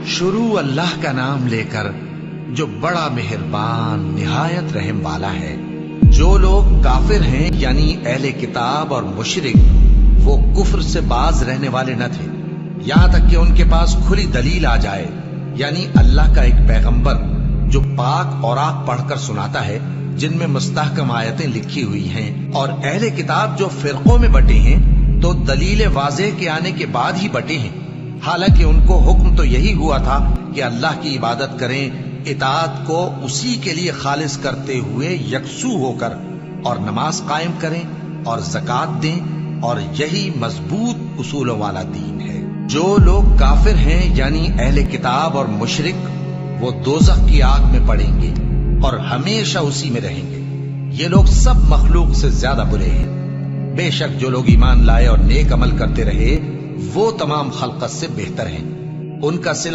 شروع اللہ کا نام لے کر جو بڑا مہربان نہایت رحم والا ہے۔ جو لوگ کافر ہیں یعنی اہل کتاب اور مشرک، وہ کفر سے باز رہنے والے نہ تھے یہاں تک کہ ان کے پاس کھلی دلیل آ جائے، یعنی اللہ کا ایک پیغمبر جو پاک اوراق پڑھ کر سناتا ہے جن میں مستحکم آیتیں لکھی ہوئی ہیں، اور اہل کتاب جو فرقوں میں بٹے ہیں تو دلیل واضح کے آنے کے بعد ہی بٹے ہیں، حالانکہ ان کو حکم تو یہی ہوا تھا کہ اللہ کی عبادت کریں، اطاعت کو اسی کے لیے خالص کرتے ہوئے یکسو ہو کر، اور نماز قائم کریں اور زکوٰۃ دیں، اور یہی مضبوط اصولوں والا دین ہے۔ جو لوگ کافر ہیں یعنی اہل کتاب اور مشرک، وہ دوزخ کی آگ میں پڑیں گے اور ہمیشہ اسی میں رہیں گے۔ یہ لوگ سب مخلوق سے زیادہ برے ہیں۔ بے شک جو لوگ ایمان لائے اور نیک عمل کرتے رہے وہ تمام خلقت سے بہتر ہیں۔ ان کا صلہ